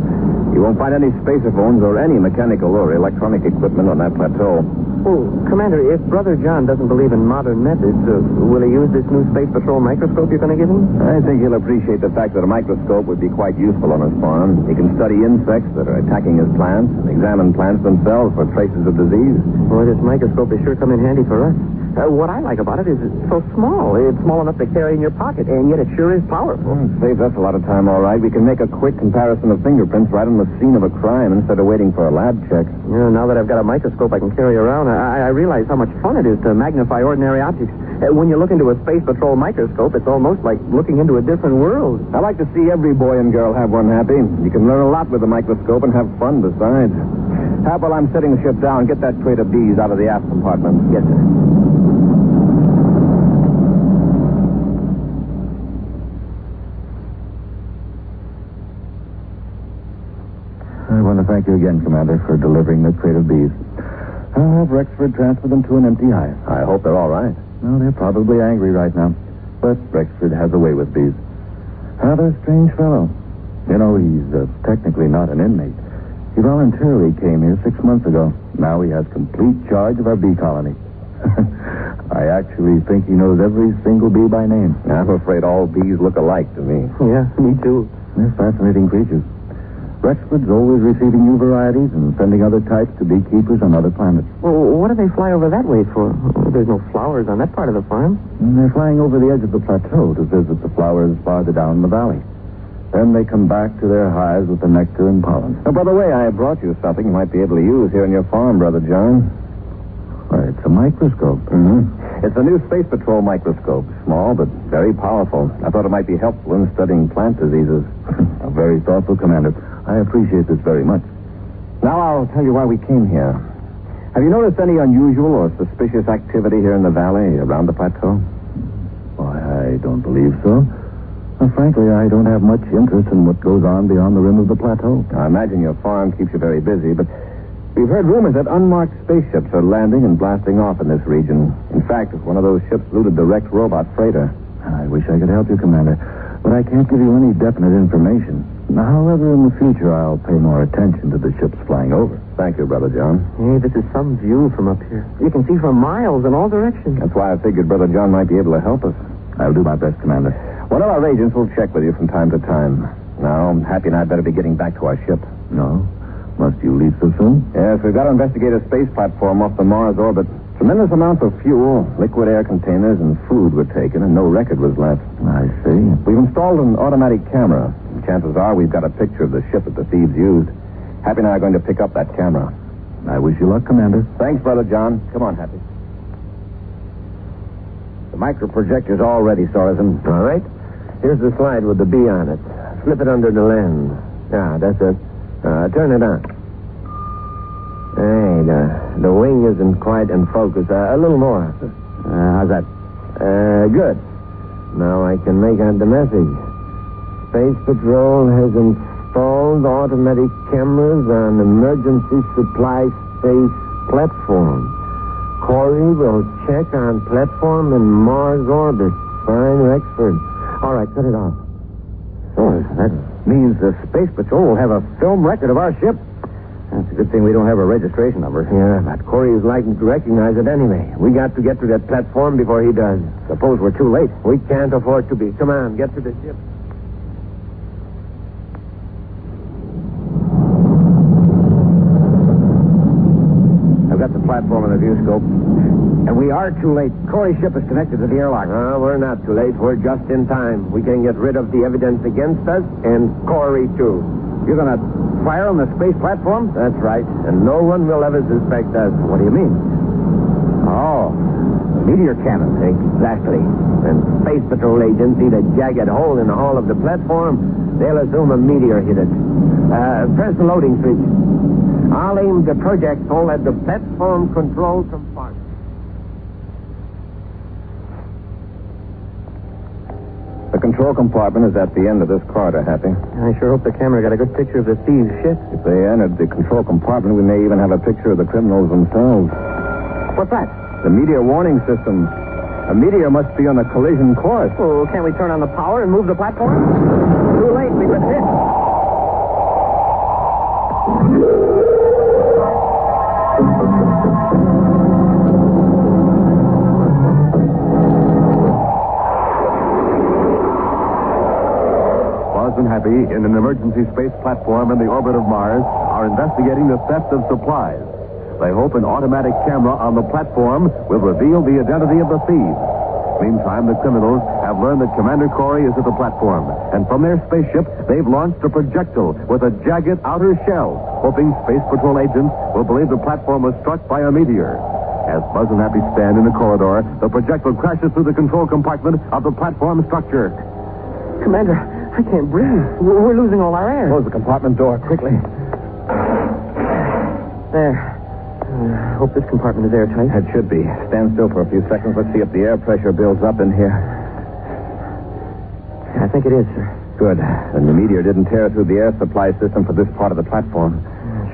You won't find any spacephones or any mechanical or electronic equipment on that plateau. Oh, Commander, if Brother John doesn't believe in modern methods, will he use this new Space Patrol microscope you're going to give him? I think he'll appreciate the fact that a microscope would be quite useful on his farm. He can study insects that are attacking his plants and examine plants themselves for traces of disease. Boy, this microscope has sure come in handy for us. What I like about it is it's so small. It's small enough to carry in your pocket, and yet it sure is powerful. It saves us a lot of time, all right. We can make a quick comparison of fingerprints right on the scene of a crime instead of waiting for a lab check. Yeah, now that I've got a microscope I can carry around, I realize how much fun it is to magnify ordinary objects. When you look into a Space Patrol microscope, it's almost like looking into a different world. I like to see every boy and girl have one, Happy. You can learn a lot with a microscope and have fun besides. Hap, while I'm setting the ship down, get that crate of bees out of the aft compartment. Yes, sir. I want to thank you again, Commander, for delivering the crate of bees. I'll have Rexford transfer them to an empty hive. I hope they're all right. Well, they're probably angry right now. But Rexford has a way with bees. Rather strange fellow. You know, he's technically not an inmate. He voluntarily came here 6 months ago. Now he has complete charge of our bee colony. I actually think he knows every single bee by name. I'm afraid all bees look alike to me. Yeah, me too. They're fascinating creatures. Rexford's always receiving new varieties and sending other types to beekeepers on other planets. Well, what do they fly over that way for? There's no flowers on that part of the farm. And they're flying over the edge of the plateau to visit the flowers farther down in the valley. Then they come back to their hives with the nectar and pollen. Oh, by the way, I brought you something you might be able to use here on your farm, Brother John. Why, it's a microscope. Mm-hmm. It's a new Space Patrol microscope. Small, but very powerful. I thought it might be helpful in studying plant diseases. Very thoughtful, Commander. I appreciate this very much. Now I'll tell you why we came here. Have you noticed any unusual or suspicious activity here in the valley around the plateau? Why, I don't believe so. Well, frankly, I don't have much interest in what goes on beyond the rim of the plateau. I imagine your farm keeps you very busy, but we've heard rumors that unmarked spaceships are landing and blasting off in this region. In fact, one of those ships looted the wrecked robot freighter. I wish I could help you, Commander, but I can't give you any definite information. However, in the future, I'll pay more attention to the ships flying over. Thank you, Brother John. Hey, this is some view from up here. You can see for miles in all directions. That's why I figured Brother John might be able to help us. I'll do my best, Commander. One of our agents will check with you from time to time. Now, Happy and I'd better be getting back to our ship. No? Must you leave so soon? Yes, we've got to investigate a space platform off the Mars orbit. Tremendous amounts of fuel, liquid air containers, and food were taken, and no record was left. I see. We've installed an automatic camera. Chances are we've got a picture of the ship that the thieves used. Happy and I are going to pick up that camera. I wish you luck, Commander. Thanks, Brother John. Come on, Happy. The microprojector's all ready, Sorensen. All right. Here's the slide with the bee on it. Slip it under the lens. Yeah, that's it. Turn it on. Hey, the wing isn't quite in focus. A little more. How's that? Good. Now I can make out the message. Space Patrol has installed automatic cameras on emergency supply space platform. Corey will check on platform in Mars orbit. Fine, Rexford. All right, cut it off. Oh, that means the Space Patrol will have a film record of our ship. That's a good thing we don't have a registration number. Yeah, but Corey is likely to recognize it anyway. We got to get to that platform before he does. Suppose we're too late. We can't afford to be. Come on, get to the ship. the platform and the view scope. And we are too late. Corey's ship is connected to the airlock. No, we're not too late. We're just in time. We can get rid of the evidence against us and Corey, too. You're going to fire on the space platform? That's right. And no one will ever suspect us. What do you mean? Oh, meteor cannon. Exactly. When Space Patrol agents see the jagged hole in the hull of the platform, they'll assume a meteor hit it. Press the loading switch. I'll aim the projectile at the platform control compartment. The control compartment is at the end of this corridor, Happy. I sure hope the camera got a good picture of the thieves' ship. If they entered the control compartment, we may even have a picture of the criminals themselves. What's that? The meteor warning system. A meteor must be on a collision course. Oh, can't we turn on the power and move the platform? Too late. We've been hit. Buzz and Happy, in an emergency space platform in the orbit of Mars, are investigating the theft of supplies. They hope an automatic camera on the platform will reveal the identity of the thieves. Meantime, the criminals have learned that Commander Corey is at the platform, and from their spaceship, they've launched a projectile with a jagged outer shell, hoping Space Patrol agents will believe the platform was struck by a meteor. As Buzz and Happy stand in the corridor, the projectile crashes through the control compartment of the platform structure. Commander, I can't breathe. We're losing all our air. Close the compartment door quickly. There. Hope this compartment is airtight. It should be. Stand still for a few seconds. Let's see if the air pressure builds up in here. I think it is, sir. Good. Then the meteor didn't tear through the air supply system for this part of the platform.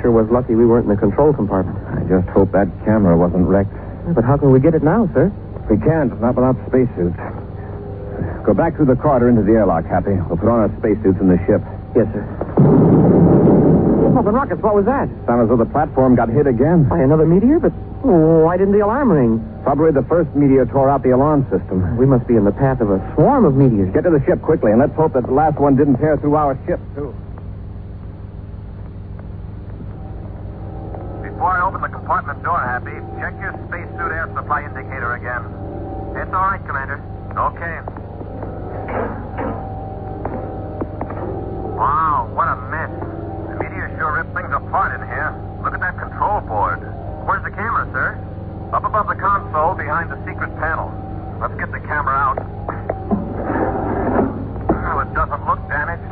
Sure was lucky we weren't in the control compartment. I just hope that camera wasn't wrecked. But how can we get it now, sir? We can't, not without spacesuits. Go back through the corridor into the airlock, Happy. We'll put on our spacesuits in the ship. Yes, sir. Smoking rockets, what was that? Sounds as though the platform got hit again. By another meteor? But why didn't the alarm ring? Probably the first meteor tore out the alarm system. We must be in the path of a swarm of meteors. Get to the ship quickly, and let's hope that the last one didn't tear through our ship, too. Before I open the compartment door, Happy, check your spacesuit air supply indicator again. It's all right, Commander. Okay. Wow, what a mess. The meteor sure ripped things apart in here. Look at that control board. Where's the camera, sir? Up above the console behind the secret panel. Let's get the camera out. Oh, it doesn't look damaged.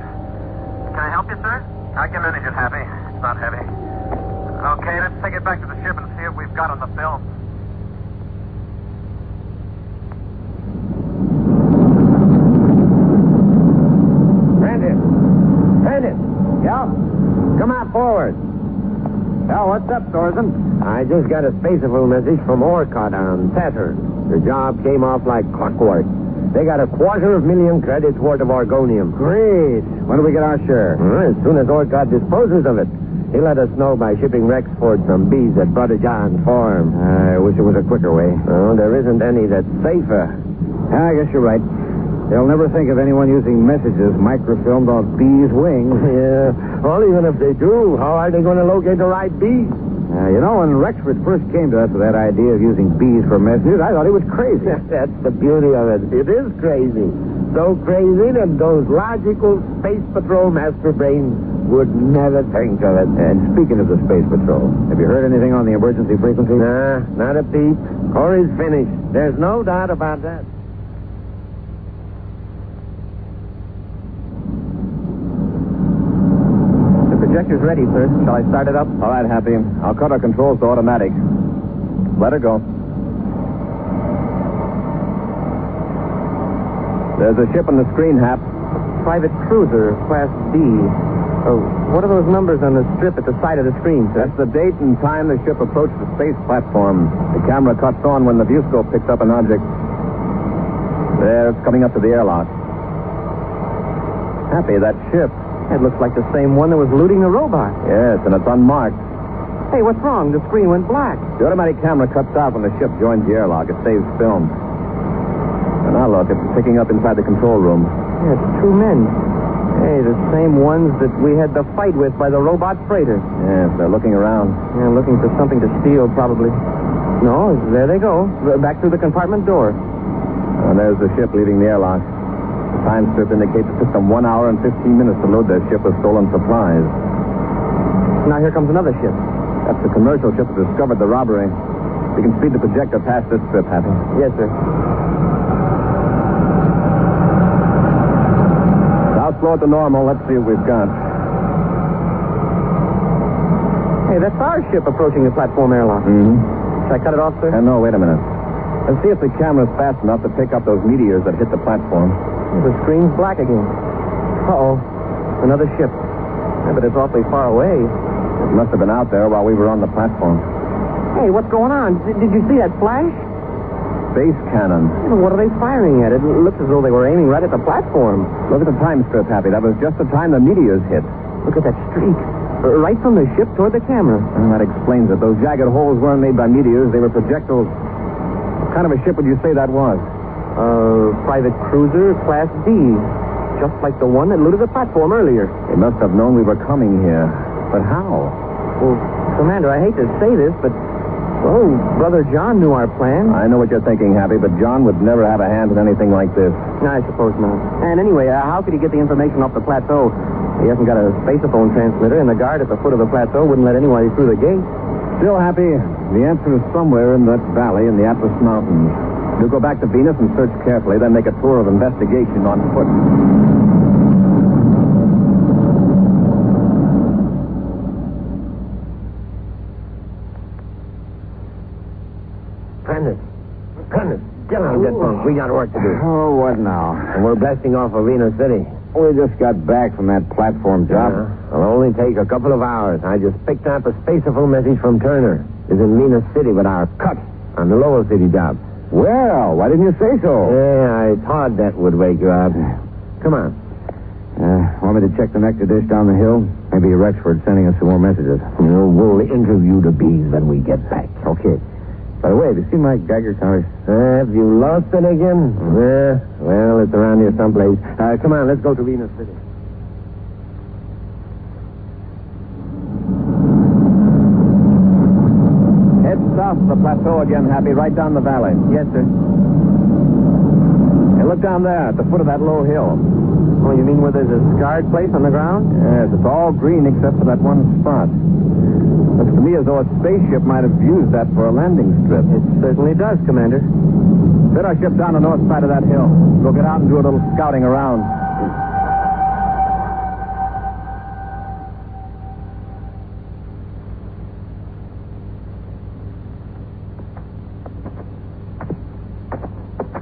Can I help you, sir? I can manage it, Happy. It's not heavy. Okay, let's take it back to the ship and see what we've got on the film. Bandit! Yeah? Come out forward. Well, what's up, Thorson? I just got a spaceable message from Orcott on Saturn. The job came off like clockwork. They got 250,000 credits worth of argonium. Great. When do we get our share? As soon as Orcott disposes of it. He let us know by shipping Rexford some bees at Brother John's farm. I wish it was a quicker way. Oh, there isn't any that's safer. I guess you're right. They'll never think of anyone using messages microfilmed on bees' wings. Yeah. Well, even if they do, how are they going to locate the right bee? You know, when Rexford first came to us with that idea of using bees for messages, I thought he was crazy. That's the beauty of it. It is crazy. So crazy that those logical Space Patrol master brains would never think of it. And speaking of the Space Patrol, have you heard anything on the emergency frequency? Nah, not a peep. Corey's finished. There's no doubt about that. The projector's ready, sir. Shall I start it up? All right, Happy. I'll cut our controls to automatic. Let her go. There's a ship on the screen, Hap. Private cruiser, Class B. Oh, what are those numbers on the strip at the side of the screen, sir? That's the date and time the ship approached the space platform. The camera cuts on when the viewscope picks up an object. There, it's coming up to the airlock. Happy, that ship. It looks like the same one that was looting the robot. Yes, and it's unmarked. Hey, what's wrong? The screen went black. The automatic camera cuts out when the ship joins the airlock. It saves film. And now look, it's picking up inside the control room. Yeah, it's two men. Hey, the same ones that we had the fight with by the robot freighter. Yes, they're looking around. Yeah, looking for something to steal, probably. No, there they go. Back through the compartment door. There's the ship leaving the airlock. The time strip indicates it took them 1 hour and 15 minutes to load their ship with stolen supplies. Now here comes another ship. That's the commercial ship that discovered the robbery. We can speed the projector past this strip, Happy. Yes, sir. Now slow it to normal. Let's see what we've got. Hey, that's our ship approaching the platform airlock. Mm-hmm. Should I cut it off, sir? No, wait a minute. Let's see if the camera's fast enough to pick up those meteors that hit the platform. The screen's black again. Uh-oh. Another ship. Yeah, but it's awfully far away. It must have been out there while we were on the platform. Hey, what's going on? Did you see that flash? Space cannon. What are they firing at? It looks as though they were aiming right at the platform. Look at the time strip, Happy. That was just the time the meteors hit. Look at that streak. Right from the ship toward the camera. Well, that explains it. Those jagged holes weren't made by meteors. They were projectiles. What kind of a ship would you say that was? Private cruiser, Class D. Just like the one that looted the platform earlier. They must have known we were coming here. But how? Well, Commander, I hate to say this, but... Oh, Brother John knew our plan. I know what you're thinking, Happy, but John would never have a hand in anything like this. I suppose not. And anyway, how could he get the information off the plateau? He hasn't got a spaceophone transmitter, and the guard at the foot of the plateau wouldn't let anybody through the gate. Still, Happy, the answer is somewhere in that valley in the Atlas Mountains. We'll go back to Venus and search carefully, then make a tour of investigation on foot. Prentice, get on, get punk. We got work to do. Oh, what now? And we're blasting off of Venus City. We just got back from that platform job. It'll only take a couple of hours. I just picked up a spaceophone message from Turner. He's in Venus City with our cut on the Lowell City job. Well, why didn't you say so? Yeah, I thought that would wake you up. Come on. Want me to check the nectar dish down the hill? Maybe Rexford's sending us some more messages. We'll interview the bees when we get back. Okay. By the way, have you seen my Geiger counter? Have you lost it again? Well, it's around here someplace. Come on, let's go to Venus City. Head south of the plateau again, Happy, right down the valley. Yes, sir. Hey, look down there at the foot of that low hill. Oh, you mean where there's a scarred place on the ground? Yes, it's all green except for that one spot. Looks to me as though a spaceship might have used that for a landing strip. It certainly does, Commander. Set our ship down the north side of that hill. We'll get out and do a little scouting around.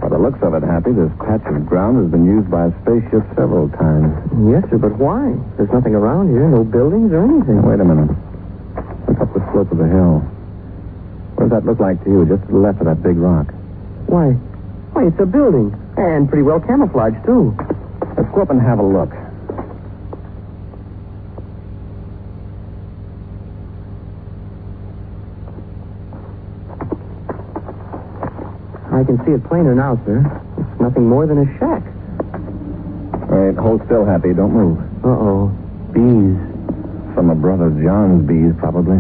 By the looks of it, Happy, this patch of ground has been used by a spaceship several times. Yes, sir, but why? There's nothing around here, no buildings or anything. Wait a minute. Look up the slope of the hill. What does that look like to you, just to the left of that big rock? Why, it's a building. And pretty well camouflaged, too. Let's go up and have a look. I can see it plainer now, sir. It's nothing more than a shack. All right, hold still, Happy. Don't move. Uh-oh. Bees. Some of Brother John's bees, probably.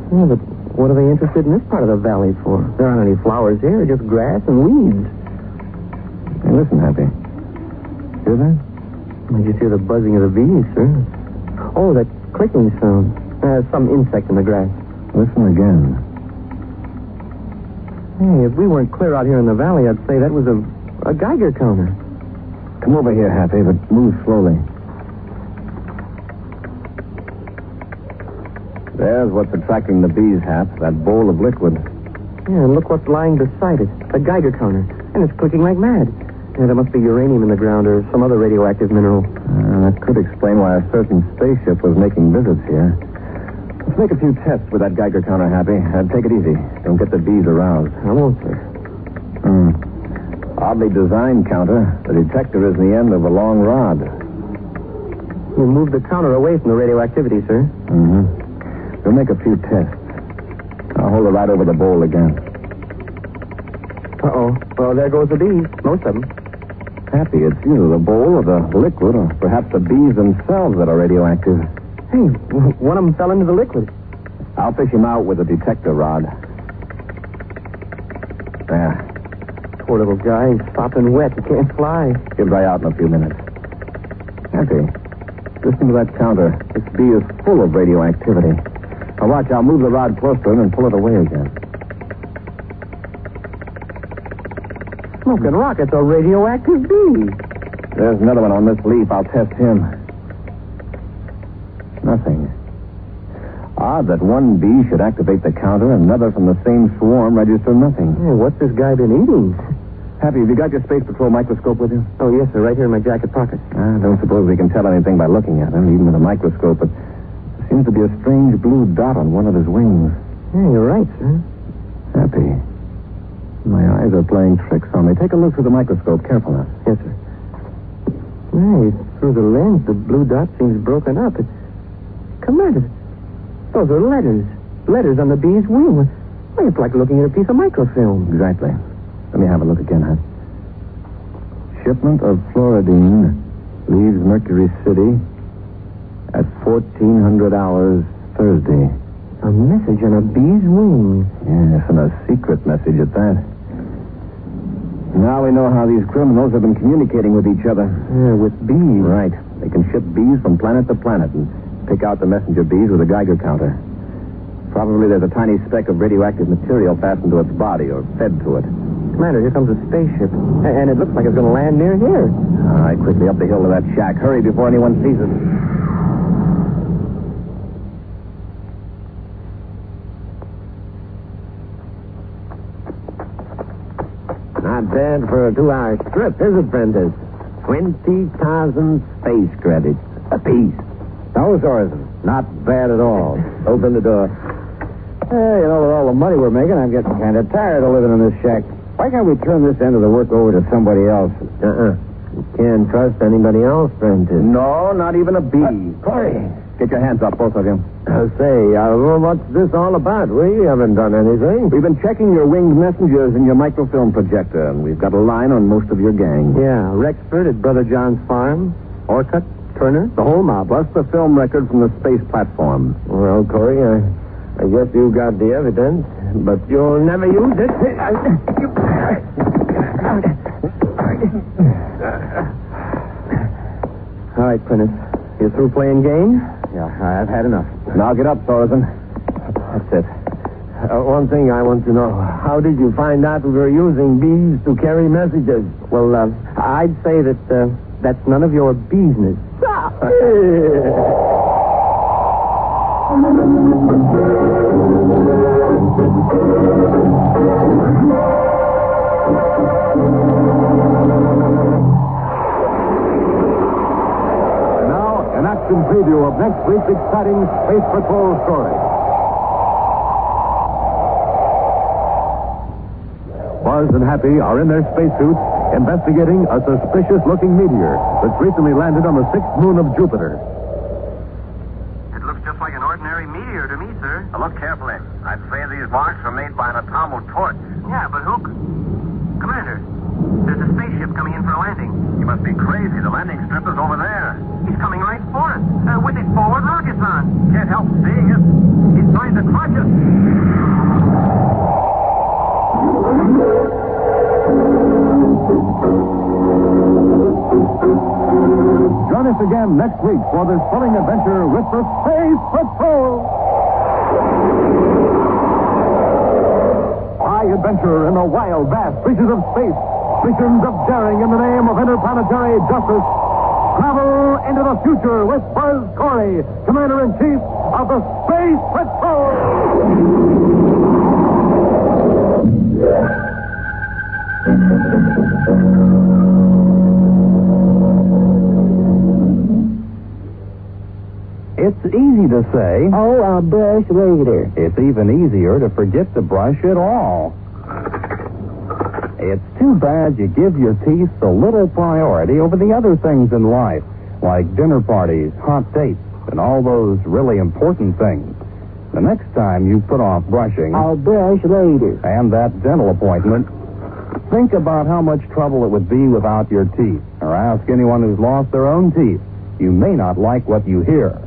Yeah, but what are they interested in this part of the valley for? There aren't any flowers here, just grass and weeds. Hey, listen, Happy. Hear that? I just hear the buzzing of the bees, sir. Oh, that clicking sound. Some insect in the grass. Listen again. Hey, if we weren't clear out here in the valley, I'd say that was a Geiger counter. Come over here, Happy, but move slowly. There's what's attracting the bees, Hap, that bowl of liquid. Yeah, and look what's lying beside it. A Geiger counter. And it's clicking like mad. Yeah, there must be uranium in the ground or some other radioactive mineral. That could explain why a certain spaceship was making visits here. Let's make a few tests with that Geiger counter, Happy. Take it easy. Don't get the bees aroused. I won't, sir. Oddly designed counter. The detector is in the end of a long rod. We'll move the counter away from the radioactivity, sir. Mm-hmm. We'll make a few tests. I'll hold it right over the bowl again. Uh-oh. Well, there goes the bees. Most of them. Happy, it's either the bowl or the liquid, or perhaps the bees themselves that are radioactive. Hey, one of them fell into the liquid. I'll fish him out with a detector rod. There. Poor little guy. He's sopping wet. He can't fly. He'll dry out in a few minutes. Happy, listen to that counter. This bee is full of radioactivity. Now watch, I'll move the rod close to him and pull it away again. Smoking rocket's a radioactive bee. There's another one on this leaf. I'll test him. Nothing. Odd that one bee should activate the counter and another from the same swarm register nothing. Yeah, what's this guy been eating? Happy, have you got your Space Patrol microscope with you? Oh, yes, sir. Right here in my jacket pocket. I don't suppose we can tell anything by looking at him, even with a microscope, but there seems to be a strange blue dot on one of his wings. Yeah, you're right, sir. Happy. My eyes are playing tricks on me. Take a look through the microscope. Careful now. Yes, sir. Hey, through the lens, the blue dot seems broken up. Commander, those are letters. Letters on the bee's wing. Why, it's like looking at a piece of microfilm. Exactly. Let me have a look again, huh? Shipment of fluoridine leaves Mercury City at 1400 hours Thursday. A message on a bee's wing. Yes, and a secret message at that. Now we know how these criminals have been communicating with each other. Yeah, with bees. Right. They can ship bees from planet to planet and pick out the messenger bees with a Geiger counter. Probably there's a tiny speck of radioactive material fastened to its body or fed to it. Commander, here comes a spaceship. And it looks like it's going to land near here. All right, quickly up the hill to that shack. Hurry before anyone sees us. Not bad for a 2-hour trip, is it, Prentice? 20,000 space credits apiece. No, Sorensen. Not bad at all. Open the door. Hey, with all the money we're making, I'm getting kind of tired of living in this shack. Why can't we turn this end of the work over to somebody else? You can't trust anybody else, Prentice. No, not even a bee. Corey. Get your hands up, both of you. What's this all about? We haven't done anything. We've been checking your winged messengers and your microfilm projector, and we've got a line on most of your gang. Yeah, Rexford at Brother John's farm, Orcutt, Turner, the whole mob. Plus the film record from the space platform. Well, Corey, I guess you got the evidence, but you'll never use it. All right, Prentice. You through playing games? Yeah, I've had enough. Now get up, Sorensen. That's it. One thing I want to know. How did you find out we were using bees to carry messages? Well, I'd say that that's none of your business. An action preview of next week's exciting Space Patrol story. Buzz and Happy are in their spacesuits investigating a suspicious-looking meteor that's recently landed on the 6th moon of Jupiter. It looks just like an ordinary meteor to me, sir. Now look carefully. I'd say these marks were made by an atomic torch. Yeah, but who... Commander, there's a spaceship coming in for a landing. You must be crazy. The landing strip is over there. He's coming right for us, with his forward rockets on. Can't help seeing it. He's trying to crush us. Join us again next week for this thrilling adventure with the Space Patrol. High adventure in the wild, vast reaches of space. Missions of daring in the name of interplanetary justice. Travel into the future with Buzz Corey, Commander-in-Chief of the Space Patrol. It's easy to say. Oh, I'll brush later. It's even easier to forget to brush at all. It's too bad you give your teeth so little priority over the other things in life, like dinner parties, hot dates, and all those really important things. The next time you put off brushing... I'll brush later. And that dental appointment, Think about how much trouble it would be without your teeth, or ask anyone who's lost their own teeth. You may not like what you hear.